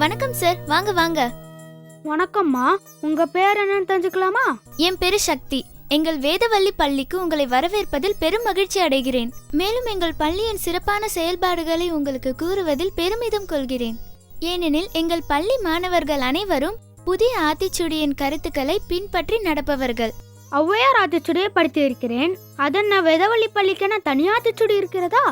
வணக்கம் சார், வாங்க வாங்க. வணக்கம்மா, உங்க பேர் என்னன்னு தெரிஞ்சுக்கலாமா? என் பேரு சக்தி. எங்கள் வேதவள்ளி பள்ளிக்கு உங்களை வரவேற்பதில் பெரும் மகிழ்ச்சி அடைகிறேன். மேலும் எங்கள் பள்ளியின் சிறப்பான செயல்பாடுகளை உங்களுக்கு கூறுவதில் பெருமிதம் கொள்கிறேன். ஏனெனில் எங்கள் பள்ளி மாணவர்கள் அனைவரும் புதிய ஆத்திச்சூடியின் கருத்துக்களை பின்பற்றி நடப்பவர்கள். ஔவையார் ஆத்திச்சூடியை படித்து இருக்கிறேன். அதென்ன வேதவள்ளி பள்ளிக்கென தனி ஆத்திச்சூடி இருக்கிறதா?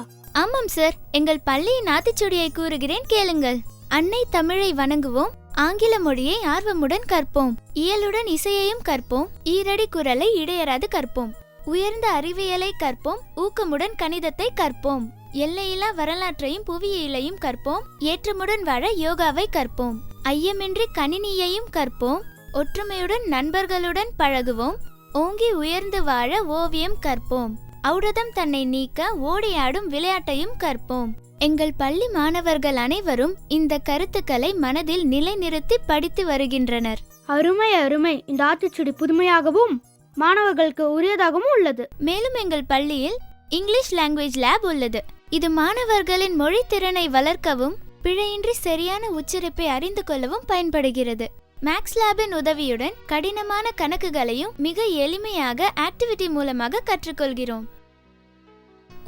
ஆமாம் சார், எங்கள் பள்ளியின் ஆத்திச்சூடியை கூறுகிறேன், கேளுங்கள். அன்னை தமிழை வணங்குவோம், ஆங்கில மொழியை ஆர்வமுடன் கற்போம், இயலுடன் இசையையும் கற்போம், ஈரடி குரலை இடையராது கற்போம், உயர்ந்த அறிவியலை கற்போம், ஊக்கமுடன் கணிதத்தை கற்போம், எல்லையில்லா வரலாற்றையும் புவியியலையும் கற்போம், ஏற்றமுடன் வாழ யோகாவை கற்போம், ஐயமின்றி கணினியையும் கற்போம், ஒற்றுமையுடன் நண்பர்களுடன் பழகுவோம், ஓங்கி உயர்ந்து வாழ ஓவியம் கற்போம், ஔடதம் தன்னை நீக்க ஓடியாடும் விளையாட்டையும் கற்போம். எங்கள் பள்ளி மாணவர்கள் அனைவரும் இந்த கருத்துக்களை மனதில் நிலைநிறுத்தி படித்து வருகின்றனர். அருமை அருமை. இந்த ஆத்திச்சூடி புதுமையாகவும் மாணவர்களுக்கு உரியதாகவும் உள்ளது. மேலும் எங்கள் பள்ளியில் இங்கிலீஷ் லாங்குவேஜ் லேப் உள்ளது. இது மாணவர்களின் மொழி திறனை வளர்க்கவும் பிழையின்றி சரியான உச்சரிப்பை அறிந்து கொள்ளவும் பயன்படுகிறது. மேக்ஸ் லேபின் உதவியுடன் கடினமான கணக்குகளையும் மிக எளிமையாக ஆக்டிவிட்டி மூலமாக கற்றுக்கொள்கிறோம்.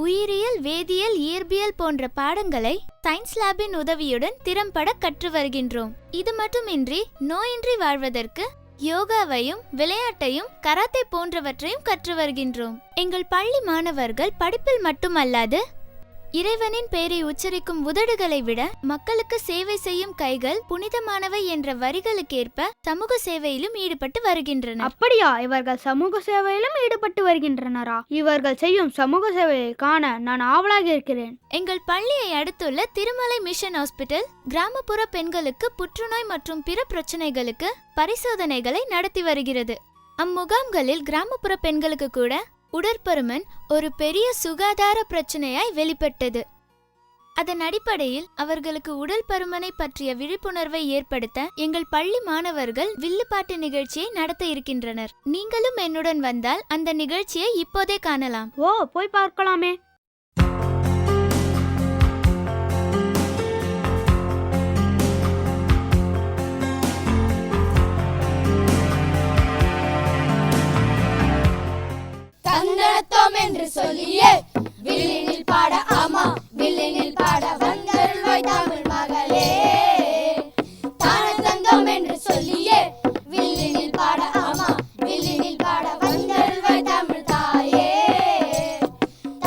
உயிரியல், வேதியியல், இயற்பியல் போன்ற பாடங்களை சயின்ஸ் லேபின் உதவியுடன் திறம்பட கற்று வருகின்றோம். இது மட்டுமின்றி நோயின்றி வாழ்வதற்கு யோகாவையும் விளையாட்டையும் கராத்தே போன்றவற்றையும் கற்று வருகின்றோம். எங்கள் பள்ளி மாணவர்கள் படிப்பில் மட்டுமல்லாது இறைவனின் பெயரை உச்சரிக்கும் உதடுகளை விட மக்களுக்கு சேவை செய்யும் கைகள் புனிதமானவை என்ற வரிகளுக்கேற்ப சமூக சேவையிலும் ஈடுபட்டு வருகின்றனர். அப்படியா? இவர்கள் சமூக சேவையிலும் ஈடுபட்டு வருகின்றனரா? இவர்கள் செய்யும் சமூக சேவையை காண நான் ஆவலாக இருக்கிறேன். எங்கள் பள்ளியை அடுத்துள்ள திருமலை மிஷன் ஹாஸ்பிட்டல் கிராமப்புற பெண்களுக்கு புற்றுநோய் மற்றும் பிற பிரச்சனைகளுக்கு பரிசோதனைகளை நடத்தி வருகிறது. அம்முகாம்களில் கிராமப்புற பெண்களுக்கு கூட உடற்பருமன் ஒரு பெரிய சுகாதார பிரச்சனையாய் வெளிப்பட்டது. அதன் அடிப்படையில் அவர்களுக்கு உடல் பருமனை பற்றிய விழிப்புணர்வை ஏற்படுத்த எங்கள் பள்ளி மாணவர்கள் வில்லுப்பாட்டு நிகழ்ச்சியை நடத்த இருக்கின்றனர். நீங்களும் என்னுடன் வந்தால் அந்த நிகழ்ச்சியை இப்போதே காணலாம். ஓ, போய் பார்க்கலாமே. தந்தனத்தோம் என்று சொல்லியே வில்லினில் பாட, ஆமா வில்லினில் பாட வந்தருள்வாய் தமிழ் மகளே. தானந்தந்தோம் என்று சொல்லியே வில்லினில் பாட, ஆமா வில்லினில் பாட வந்தருள்வாய் தமிழ் தாயே.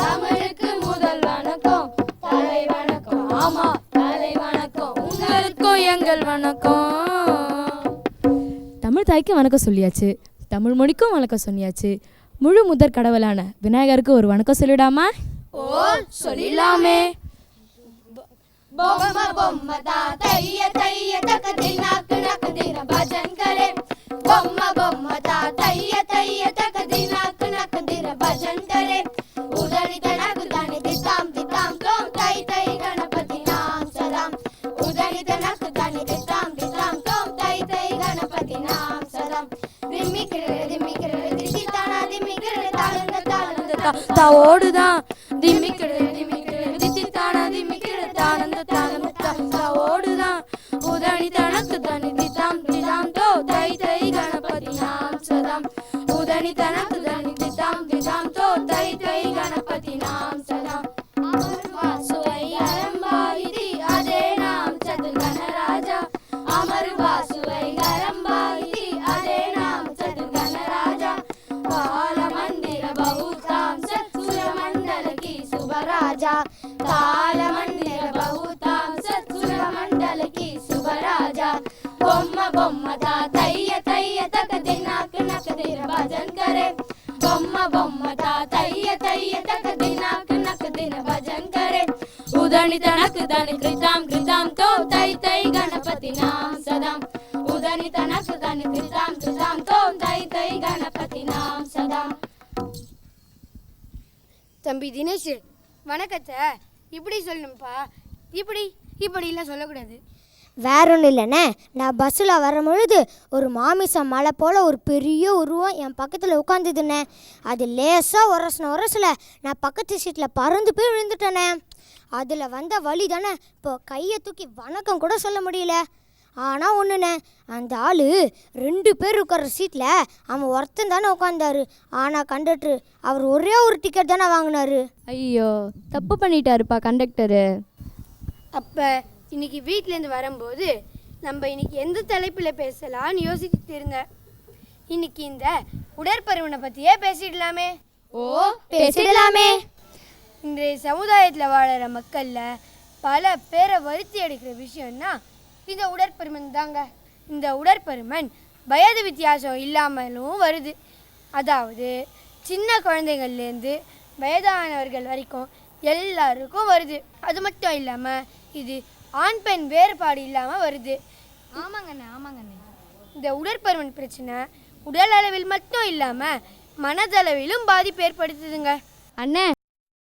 தமிழுக்கு முதல் வணக்கம், தலை வணக்கம், ஆமா தலை வணக்கம், உங்களுக்கும் எங்கள் வணக்கம். தமிழ் தாய்க்கு வணக்கம் சொல்லியாச்சு, தமிழ் மொழிக்கும் வணக்கம் சொல்லியாச்சு. முழு முதற் கடவுளான விநாயகருக்கு ஒரு வணக்கம் சொல்லிடாமா? ஓ, சொல்லிடலாமே. பொம்மா பொம்மா தா தைய தைய தக்கதில் நாக்கு நக்கதிர பஜன் கரே. பொம்மா பொம்மா தா தைய தைய தக்கதில் நாக்கு நக்கதிர பஜன் கரே. உதரி தனக்கு தானே தித்தாம் தித்தாம் தோம் தை தை கணபதி நாம் சதாம். உதரி தனக்கு தானே தித்தாம் தித்தாம் தோம் தை தை கணபதி நாம் சதாம். திம்மிக்கிற திம்மிக்கிற தித்தானா திம்மிக்கிற தாளந்த தாளந்த தாவோடுதான். திம்மிக்கிற திம்மிக்கிற தித்தானா திம்மிக்கிற தாளந்த தாளந்த தாவோடுதான். உதனி தனக்கு தனி தித்தாம் தித்தாம் தோ தை தை கணபதி நாம் சதாம். உதனி தனக்கு தனி தித்தாம் தித்தாம் தோ தை தை கணபதி நாம் சதாம். வாசுவை அரம்பாயிதி அதே நாம் சதுர் கணராஜா. அமர் வாசுவை அரம்பாயிதி அதே நாம் சதுர் கணராஜா. கால மந்திர பௌத்தாம் சத் சுரமண்டல கி சுபராஜா. கால மந்திர பௌத்தாம் சத் சுரமண்டல கி சுபராஜா. பொம்மா பொம்மா தா தைய தைய தக்கதில் நாக்கு நக்கதிர பஜன் கரே. பொம்மா பொம்மா தா தைய தைய தக்கதில் நாக்கு நக்கதிர பஜன் கரே. உதனி தனக்கு தனி கிருதாம் கிருதாம் தோ தை தை கணபதி நாம் சதாம். உதனி தனக்கு தனி கிருதாம் கிருதாம் தோ தை தை கணபதி நாம் சதாம். தம்பி தினேஷ், வணக்கத்தை இப்படி சொல்லணும்ப்பா. இப்படிலாம் சொல்லக்கூடாது. வேற ஒன்றும் இல்லைண்ணே, நான் பஸ்ஸில் வரும்பொழுது ஒரு மாமிசம் மலை போல் ஒரு பெரிய உருவம் என் பக்கத்தில் உட்காந்துதுண்ணே. அது லேசாக உரசில் நான் பக்கத்து சீட்டில் பறந்து போய் விழுந்துட்டேனே. அதில் வந்த வலி தானே இப்போ கையை தூக்கி வணக்கம் கூட சொல்ல முடியல. ஆனால் ஒன்றுண்ணே, அந்த ஆள் 2 பேர் உட்கார்ற சீட்டில் அவன் ஒருத்தன் தானே உட்காந்தாரு. ஆனால் கண்டக்டர் அவர் ஒரே ஒரு டிக்கெட் தானே வாங்கினாரு. ஐயோ, தப்பு பண்ணிட்டாருப்பா கண்டக்டரு. அப்போ இன்னைக்கு வீட்டிலேருந்து வரும்போது நம்ம இன்னைக்கு எந்த தலைப்பில் பேசலாம்னு யோசிச்சுட்டு இருந்தேன். இன்னைக்கு இந்த உடற்பருமனை பற்றியே பேசிடலாமே. பேசிடலாமே. இன்றைய சமுதாயத்தில் வாழற மக்களில் பல பேரை வருத்தி எடுக்கிற விஷயம்னா இந்த உடற்பருமன் தாங்க. இந்த உடற்பருமன் வயது வித்தியாசம் இல்லாமலும் வருது. அதாவது சின்ன குழந்தைகள்லேருந்து வயதானவர்கள் வரைக்கும் எல்லாருக்கும் வருது. அது மட்டும் இல்லாமல் இது ஆண் பெண் வேறுபாடு இல்லாமல் வருது. ஆமாங்கண்ணே. இந்த உடற்பருமன் பிரச்சனை உடல் அளவில் மட்டும் இல்லாமல் மனதளவிலும் பாதிப்பு ஏற்படுத்துதுங்க. அண்ணே,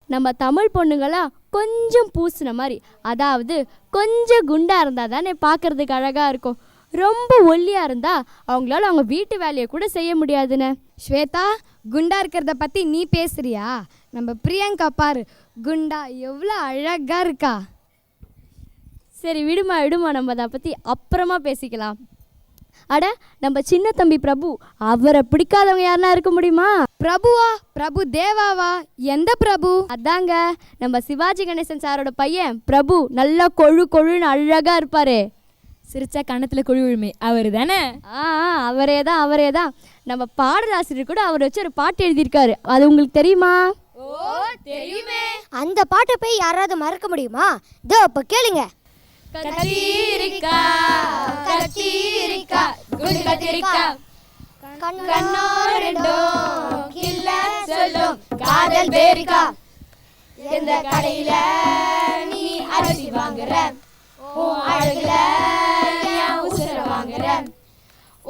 நம்ம தமிழ் பொண்ணுங்களா கொஞ்சம் பூசின மாதிரி, அதாவது கொஞ்சம் குண்டாக இருந்தால் தானே பார்க்குறதுக்கு அழகாக இருக்கும். ரொம்ப ஒல்லியாக இருந்தால் அவங்களால அவங்க வீட்டு வேலையை கூட செய்ய முடியாதுண்ணே. ஸ்வேதா, குண்டா இருக்கிறத பற்றி நீ பேசுறியா? நம்ம பிரியங்கா பாரு, குண்டா எவ்வளோ அழகாக இருக்கா. சரி விடுமா, நம்ம அதை பற்றி அப்புறமா பேசிக்கலாம். அட, நம்ம சின்ன தம்பி பிரபு, அவரை பிடிக்காதவங்க யாருன்னா இருக்க முடியுமா? பிரபுவா? பிரபு தேவாவா? எந்த பிரபு? அதாங்க நம்ம சிவாஜி கணேசன் சாரோட பையன் பிரபு. நல்லா கொழுன்னு அழகா இருப்பாரு. சிரிச்சா கணத்தில் குழி விழுமே, அவர் தானே? அவரே தான். நம்ம பாடலாசிரியர் கூட அவரை வச்சு ஒரு பாட்டு எழுதியிருக்காரு. அது உங்களுக்கு தெரியுமா? தெரியுமே. அந்த பாட்டை போய் யாராவது மறக்க முடியுமா? இதோ இப்போ கேளுங்க. கத்திரிக்கா குண்டு கத்திரிக்கா கண்ணோரெண்டும் கில்ல சொல்லும் காதல் பேரிக்கா. எந்த கடையில நீ அரிசி வாங்குற, உன் அழகுல என் உசுர வாங்குற.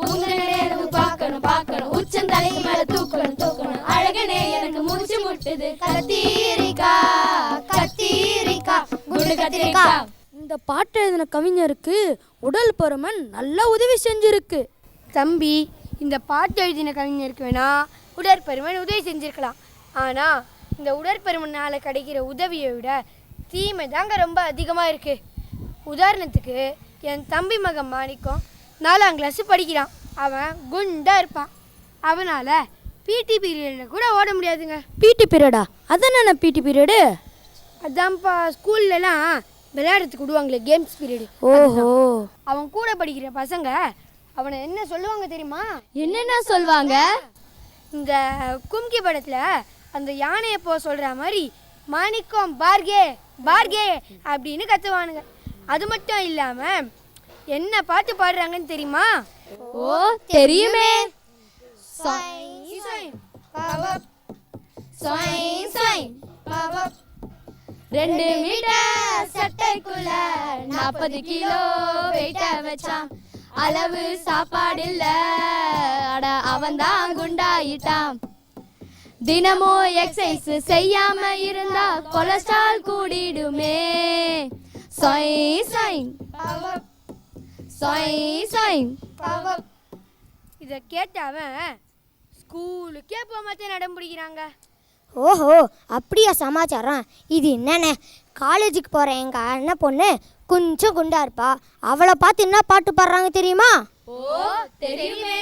உன்னை எனக்கு பார்க்கணும், உச்சந்தலைக்கு மேல தூக்கணும். அழகனே எனக்கு மூச்சு முட்டுது. கத்திரிக்கா குண்டு கத்திரிக்கா. இந்த பாட்டு எழுதின கவிஞருக்கு உடல் பருமன் நல்லா உதவி செஞ்சிருக்கு. தம்பி, இந்த பாட்டு எழுதின கவிஞருக்கு வேணா உடற்பருமன் உதவி செஞ்சுருக்கலாம். ஆனால் இந்த உடற்பருமனால் கிடைக்கிற உதவியை விட தீமை தாங்க ரொம்ப அதிகமாக இருக்குது. உதாரணத்துக்கு என் தம்பி மகன் மாணிக்கம் 4ஆம் கிளாஸ் படிக்கிறான். அவன் குண்டாக இருப்பான். அவனால் பிடி பீரியடில் கூட ஓட முடியாதுங்க. பிடி பீரியடா? அதானே பிடி பீரியடு? அதான்ப்பா, ஸ்கூல்லலாம் விளையாடுறதுக்கு விடுவாங்களே, கேம்ஸ் பீரியடு. ஓஹோ. அவன் கூட படிக்கிற பசங்க அவனை என்ன சொல்லுவாங்க தெரியுமா? என்னென்ன சொல்வாங்க? இந்த கும்கி படத்தில் அந்த யானையை போக சொல்கிற மாதிரி மாணிக்கம் பார்கே அப்படின்னு கத்துவானுங்க. அது மட்டும் இல்லாமல் என்ன பாட்டு பாடுறாங்கன்னு தெரியுமா? ஓ, தெரியுமே. 2 மீட்டர் சட்டைக்குள்ள 40 கிலோ வெயிட்ட வச்சான். அளவு சாப்பாடு இல்ல, அட அவன்தான் குண்டாயிட்டான். தினமும் எக்ஸசைஸ் செய்யாம இருந்தா கொலஸ்ட்ரால் கூடிடுமே. இதை கேட்ட அவன் ஸ்கூலுக்கே போக மாட்டேன் நடம் பிடிக்கிறாங்க. ஓஹோ, அப்படியா சமாச்சாரம்? இது என்னண்ணே, காலேஜுக்கு போகிற எங்கள் அண்ணன் பொண்ணு கொஞ்சம் குண்டா இருப்பா. அவளை பார்த்து என்ன பாட்டு பாடுறாங்க தெரியுமா? ஓ, தெரியுமே.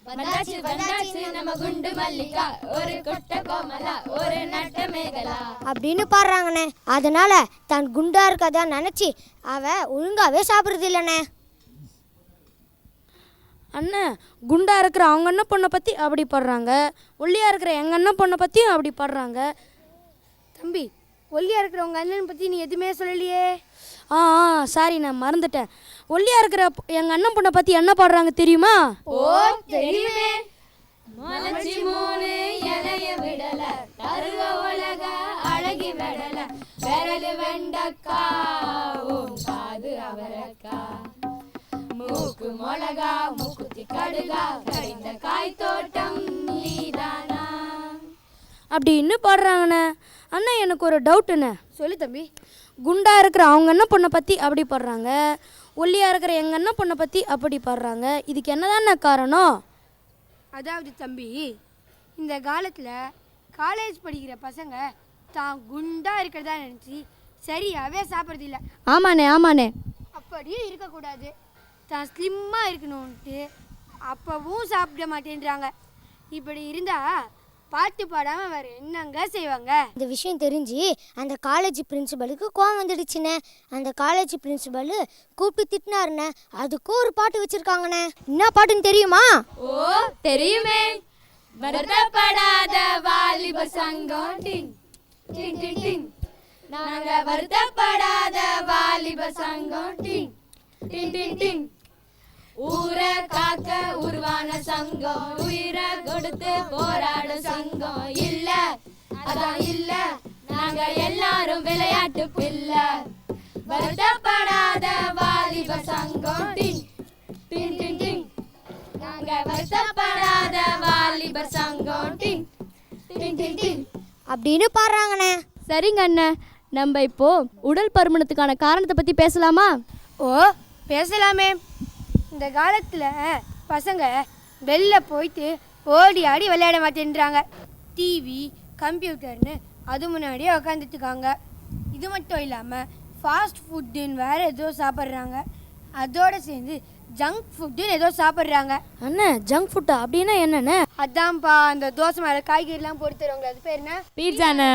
வந்தாச்சு நம்ம குண்டு மல்லிகா, ஒரு கொட்ட கோமலா, ஒரு நட்ட மேகலா அப்படின்னு பாடுறாங்கண்ணே. அதனால தான் குண்டா இருக்கதா நினச்சி அவ ஒழுங்காவே சாப்பிட்றது இல்லைண்ணே. அண்ணன், குண்டா இருக்கிற அவங்க அண்ணன் பொண்ணை பற்றி அப்படி பாடுறாங்க, ஒல்லியாக இருக்கிற எங்கள் அண்ணன் பொண்ணை பற்றியும் அப்படி பாடுறாங்க. தம்பி, ஒல்லியாக இருக்கிறவங்க அண்ணன் பற்றி நீ எதுவுமே சொல்லலையே. சாரி, நான் மறந்துட்டேன். ஒல்லியாக இருக்கிற எங்கள் அண்ணன் பொண்ணை பற்றி என்ன பாடுறாங்க தெரியுமா? ஓ, தெரியுமே. மலச்சி மூணு இலைய விடல, தருவ உலக அழகி விடல, விரல் வெண்டக்கா, உன் காது அவரக்கா, மூக்கு மிளகா, மூக்குத்தி கடுகா, கடிந்த காய் தோட்டம் நீதானா அப்படின்னு பாடுறாங்கண்ணே. அண்ணா, எனக்கு ஒரு டவுட்டுண்ணே. சொல்லு தம்பி. குண்டா இருக்கிற அவங்க அண்ணன் பொண்ணை பற்றி அப்படி பாடுறாங்க, ஒல்லியாக இருக்கிற எங்கள் அண்ணன் பொண்ணை பற்றி அப்படி பாடுறாங்க. இதுக்கு என்னதானே காரணம்? அதாவது தம்பி, இந்த காலத்தில் காலேஜ் படிக்கிற பசங்க தான் குண்டாக இருக்கிறதா நினச்சி சரியாகவே சாப்பிட்றது இல்லை. ஆமாண்ணே. அப்படியும் இருக்கக்கூடாது. தான் ஸ்லிம்மாக இருக்கணும்ன்ட்டு அப்பவும் சாப்பிட மாட்டேன்றாங்க. இப்படி இருந்தால் பாட்டு பாடாமல் வேறு என்னங்க செய்வாங்க? இந்த விஷயம் தெரிஞ்சு அந்த காலேஜ் பிரின்சிபலுக்கு கோவம் வந்துடுச்சுண்ணே. அந்த காலேஜ் பிரின்சிபல் கூப்பிட்டு திட்டினாருண்ணே. அதுக்கும் ஒரு பாட்டு வச்சுருக்காங்கண்ணே. என்ன பாட்டுன்னு தெரியுமா? ஓ தெரியுமே. வருத்தப்படாத வாலிப சங்கம் டிங் டிங் டிங் டிங். நாங்க வருத்தப்படாத வாலிப சங்கம் டிங் டிங் டிங் டிங். ஊரை காக்க உருவான சங்கம், உயிரை கொடுத்து போராடும் சங்கம். இல்ல அதான் இல்ல, நாங்க எல்லாரும் விளையாட்டு பிள்ளை. வருத்தப்படாத வாலிப சங்கம் டிங் டிங் டிங் டிங். நாங்க வருத்தப்படாத வாலிப சங்கம் டிங் டிங் டிங் டிங் அப்படின்னு பாடுறாங்கண்ணே. சரிங்க அண்ணன், நம்ம இப்போ உடல் பருமனத்துக்கான காரணத்தை பற்றி பேசலாமா? ஓ பேசலாமே. இந்த காலத்தில் பசங்க வெளில போயிட்டு ஓடி ஆடி விளையாட மாட்டேன்றாங்க. டிவி கம்ப்யூட்டர்னு அது முன்னாடியே உக்காந்துட்டுருக்காங்க. இது மட்டும் இல்லாமல் ஃபாஸ்ட் ஃபுட்டுன்னு வேறு ஏதோ சாப்பிட்றாங்க. அதோடு சேர்ந்து ஜங்க் ஃபுட்டுன்னு ஏதோ சாப்பிட்றாங்க. அண்ணன் ஜங்க் ஃபுட்டா அப்படின்னா என்னண்ணே? அதான்ப்பா அந்த தோசை மேலே காய்கறிலாம் போட்டு தருவாங்களே, அது பேர் என்ன? பீட்சாண்ணே.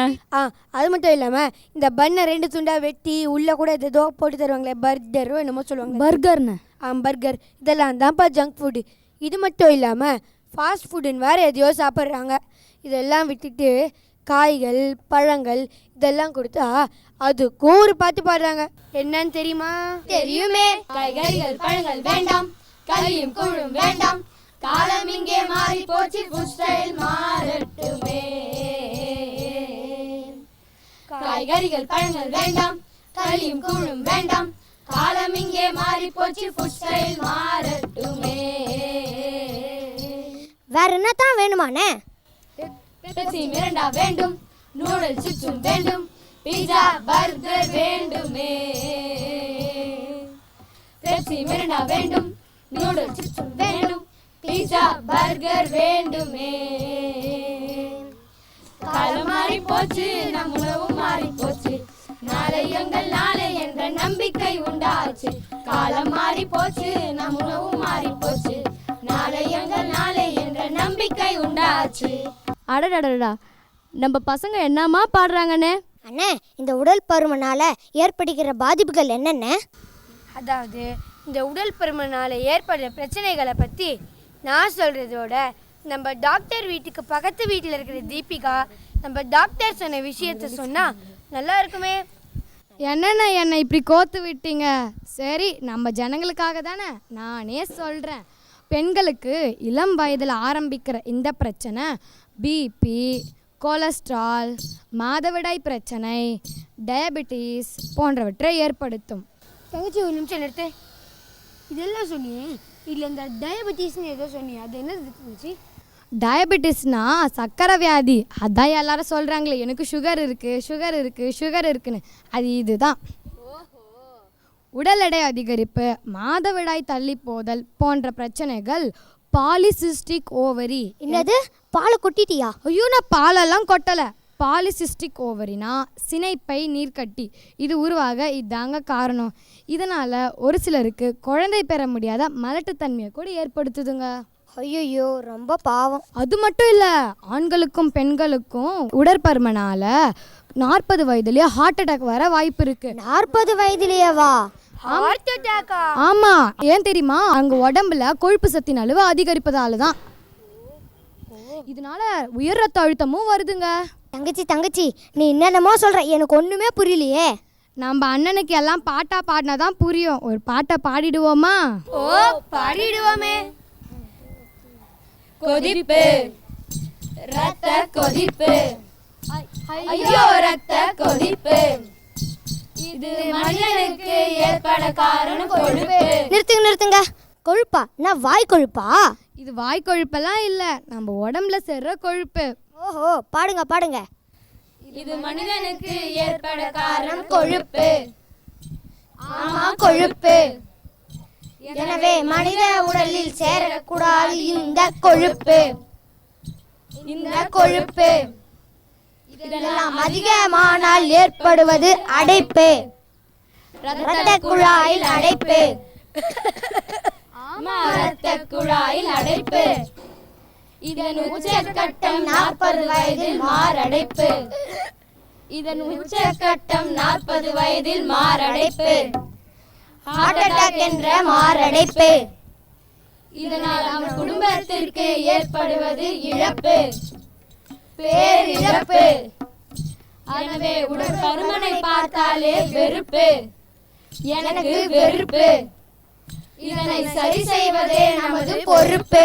அது மட்டும் இல்லாமல் இந்த பண்ணை 2 துண்டாக வெட்டி உள்ளே கூட ஏதோ போட்டு தருவாங்களே, பர்கரோ என்னமோ சொல்லுவாங்க. பர்கர்ண்ணே. பர்கர் இதெல்லாம் தான்ப்பா ஜங்க் ஃபுட்டு. இது மட்டும் இல்லாமல் ஃபாஸ்ட் ஃபுட்டுன்னு வேறு எதையோ சாப்பிட்றாங்க. இதெல்லாம் விட்டுட்டு காய்கள் பழங்கள் இதெல்லாம் கொடுத்தா அதுக்கும் ஒரு பாட்டு பாடுறாங்க. என்னன்னு தெரியுமா? தெரியுமே. காய்கறிகள் பழங்கள் வேண்டாம், களியும் கூழும் வேண்டாம், காலம் இங்கே மாறி போச்சு, ஃபுட் ஸ்டைல் மாறட்டுமே. காய்கறிகள் பழங்கள் வேண்டாம், களியும் கூழும் வேண்டாம், காலம் இங்கே மாறி போச்சு, ஃபுட் ஸ்டைல் மாறட்டுமே. வேற என்னத்தான் வேணுமாண்ணே? பெப்சி மிரண்டா வேண்டும், நூடுல்ஸ் சிப்ஸும் வேண்டும், பீட்சா பர்கர் வேண்டுமே. பெப்சி மிரண்டா வேண்டும், நூடுல்ஸ் சிப்ஸும் வேண்டும், பீட்சா பர்கர் வேண்டுமே. காலம் மாறி போச்சு, நம் உணவும் மாறி போச்சு, நாளை எங்கள் நாளை என்ற நம்பிக்கை உண்டாச்சு. காலம் மாறி போச்சு, நம் உணவும் மாறி போச்சு, நாளை எங்கள் நாளை என்ற நம்பிக்கை உண்டாச்சு. அடடடடா, நம்ம பசங்க என்னமா பாடுறாங்கண்ணே? அண்ணே, இந்த உடல் பருமனால் ஏற்படுகிற பாதிப்புகள் என்னென்ன? அதாவது இந்த உடல் பருமனால் ஏற்படுற பிரச்சனைகளை பற்றி நான் சொல்கிறதோட நம்ம டாக்டர் வீட்டுக்கு பக்கத்து வீட்டில் இருக்கிற தீபிகா நம்ம டாக்டர் சொன்ன விஷயத்த சொன்னால் நல்லா இருக்குமே. என்னண்ணா என்னை இப்படி கோத்து விட்டீங்க? சரி, நம்ம ஜனங்களுக்காக தானே நானே சொல்கிறேன். பெண்களுக்கு இளம் வயதில் ஆரம்பிக்கிற இந்த பிரச்சனை பிபி, கொலஸ்ட்ரால், மாதவிடாய் பிரச்சனை, டயபெட்டிஸ் போன்றவற்றை ஏற்படுத்தும். தங்கச்சி ஒரு நிமிஷம் நிறுத்து. இதெல்லாம் சொன்னியே, இல்லை இந்த டயபெட்டிஸ்னு ஏதோ சொன்னியே, அது என்னது தங்கச்சி? டயபெட்டிஸ்னா சர்க்கரை வியாதி. அதான் எல்லாரும் சொல்கிறாங்களே எனக்கு சுகர் இருக்குது சுகர் இருக்குது சுகர் இருக்குன்னு. அது இதுதான். உடல் எடை அதிகரிப்பு, மாதவிடாய் தள்ளி போதல் போன்ற பிரச்சனைகள் பாலிசிஸ்டிக் ஓவரி. என்னது, பாலை கொட்டிட்டியா? ஐயோ, நான் பாலெல்லாம் கொட்டலை. பாலிசிஸ்டிக் ஓவரினா சினைப்பை நீர்க்கட்டி. இது உருவாக இதாங்க காரணம். இதனால் ஒரு சிலருக்கு குழந்தை பெற முடியாத மலட்டுத்தன்மையை கூட ஏற்படுத்துதுங்க. ஐயோ, ரொம்ப பாவம். அது மட்டும் இல்லை, ஆண்களுக்கும் பெண்களுக்கும் உடற்பருமனால 40 வயதுலேயே ஹார்ட் அட்டாக் வர வாய்ப்பு இருக்கு. 40 வயதுலேயேவா? ஹார்ட் அட்டாக்கா? ஆமா, ஏன் தெரியுமா? அங்க உடம்புல கொழுப்பு சத்தின் அளவு அதிகரிப்பதால தான். இதனால உயர் ரத்த அழுத்தமும் வருதுங்க. தங்கச்சி நீ என்னென்னமோ சொல்ற, எனக்கு ஒண்ணுமே புரியலையே. நம்ம அண்ணனுக்கு எல்லாம் பாட்டா பாடினாதான் புரியும். ஒரு பாட்டை பாடிடுவோமா? ஓ பாடிடுவோமே. கொதிப்பு, ரத்த கொதிப்பு, ஐயோ ரத்த கொதிப்பு, இது மனிதனுக்கு ஏற்பட காரணம் கொழுப்பு. நிறுத்துங்க. கொழுப்பா? நான் வாய் கொழுப்பா? இது வாய் கொழுப்பெல்லாம் இல்லை, நம்ம உடம்புல சேர்ற கொழுப்பு. ஓஹோ, பாடுங்க. இது மனிதனுக்கு ஏற்பட காரணம் கொழுப்பு. ஆமா, கொழுப்பு. எனவே மனித உடலில் சேரக்கூடாது இந்த கொழுப்பு. இந்த கொழுப்பு இதெல்லாம் அதிகமானால் ஏற்படுவது அடைப்பு, இரத்த குழாயில் அடைப்பு, ரத்த குழாயில் அடைப்பு. இதன் உச்சக்கட்டம் 40 வயதில் மாரடைப்பு. இதன் உச்சக்கட்டம் 40 வயதில் மாரடைப்பு. ஹார்ட் அட்டாக் என்ற மாரடைப்பு. இதனால் நம் குடும்பத்திற்கு ஏற்படுவது இழப்பு, பேரிழப்பு. எனவே உடற்பருமனை பார்த்தாலே வெறுப்பு, எனக்கு வெறுப்பு. இதனை சரி செய்வதே நமது பொறுப்பு.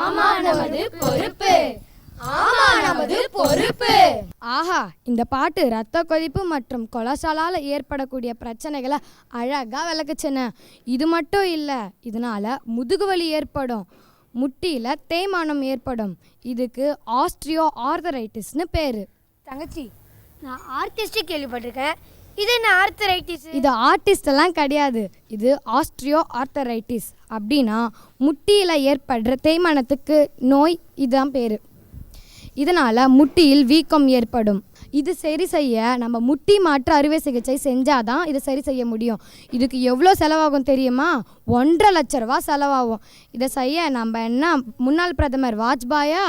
ஆமா நமது பொறுப்பு, ஆமா நமது பொறுப்பு. ஆஹா, இந்த பாட்டு ரத்த கொதிப்பு மற்றும் கொலஸ்ட்ராலால் ஏற்படக்கூடிய பிரச்சனைகளை அழகாக விளக்குச்சுன்னு. இது மட்டும் இல்லை, இதனால் முதுகுவலி ஏற்படும், முட்டியில் தேய்மானம் ஏற்படும். இதுக்கு ஆஸ்ட்ரியோ ஆர்த்தரைட்டிஸ்னு பேர். தங்கச்சி, நான் ஆர்டிஸ்ட்டு கேள்விப்பட்டிருக்கேன். இது என்ன ஆர்த்தரைட்டிஸ்? இது ஆர்டிஸ்டெல்லாம் கிடையாது, இது ஆஸ்ட்ரியோ ஆர்த்தரைட்டிஸ். அப்படின்னா முட்டியில் ஏற்படுற தேய்மானத்துக்கு நோய், இதுதான் பேர். இதனால் முட்டியில் வீக்கம் ஏற்படும். இது சரி செய்ய நம்ம முட்டி மாற்று அறுவை சிகிச்சை செஞ்சால் தான் இதை சரி செய்ய முடியும். இதுக்கு எவ்வளோ செலவாகும் தெரியுமா? 1.5 லட்ச ரூபா செலவாகும். இதை செய்ய நம்ம என்ன முன்னாள் பிரதமர் வாஜ்பாயா?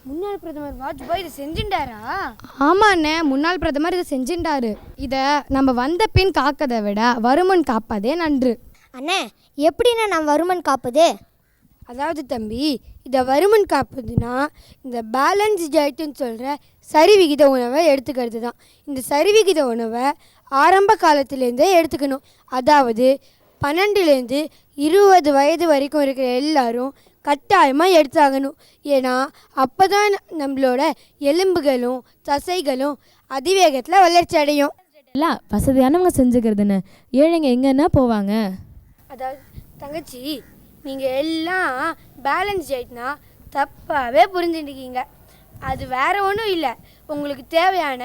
முன்னாள் பிரதமர் வாஜ்பாய் இதை செஞ்சுட்டாரா? ஆமாண்ணே, முன்னாள் பிரதமர் இதை செஞ்சுட்டாரு. இதை நம்ம வந்த பின் காக்கதை விட வருமுன் காப்பதே நன்று. அண்ணே, எப்படிண்ணே நான் வருமன் காப்பது? அதாவது தம்பி, இதை வருமன் காப்பதுன்னா இந்த பேலன்ஸ் டயட்டுன்னு சொல்கிற சரிவிகித உணவை எடுத்துக்கிறது தான். இந்த சரிவிகித உணவை ஆரம்ப காலத்துலேருந்தே எடுத்துக்கணும். அதாவது 12லேருந்து 20 வயது வரைக்கும் இருக்கிற எல்லாரும் கட்டாயமாக எடுத்தாகணும். ஏன்னா அப்போ தான் நம்மளோட எலும்புகளும் தசைகளும் அதிவேகத்தில் வளர்ச்சி அடையும். எல்லாம் வசதியானவங்க செஞ்சுக்கிறதுன்னு ஏழைங்க எங்கன்னா போவாங்க. அதாவது தங்கச்சி, நீங்கள் எல்லாம் பேலன்ஸ் டயட்னா தப்பாகவே புரிஞ்சுட்டுருக்கீங்க. அது வேறு ஒன்றும் இல்லை. உங்களுக்கு தேவையான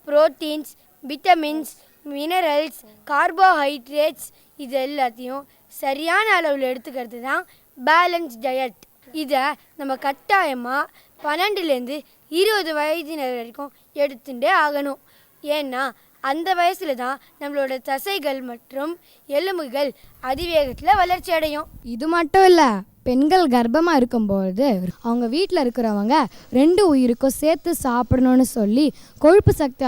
ப்ரோட்டீன்ஸ், விட்டமின்ஸ், மினரல்ஸ், கார்போஹைட்ரேட்ஸ் இது எல்லாத்தையும் சரியான அளவில் எடுத்துக்கிறது தான் பேலன்ஸ் டயட். இதை நம்ம கட்டாயமாக 12லேருந்து 20 வயதினர் வரைக்கும் எடுத்துட்டே ஆகணும். ஏன்னா அந்த வயசில் தான் நம்மளோட தசைகள் மற்றும் எலும்புகள் அதிவேகத்தில் வளர்ச்சி அடையும். இது மட்டும் இல்லை, பெண்கள் கர்ப்பமாக இருக்கும்போது அவங்க வீட்டில் இருக்கிறவங்க 2 உயிருக்கும் சேர்த்து சாப்பிடணும்னு சொல்லி கொழுப்பு சக்தி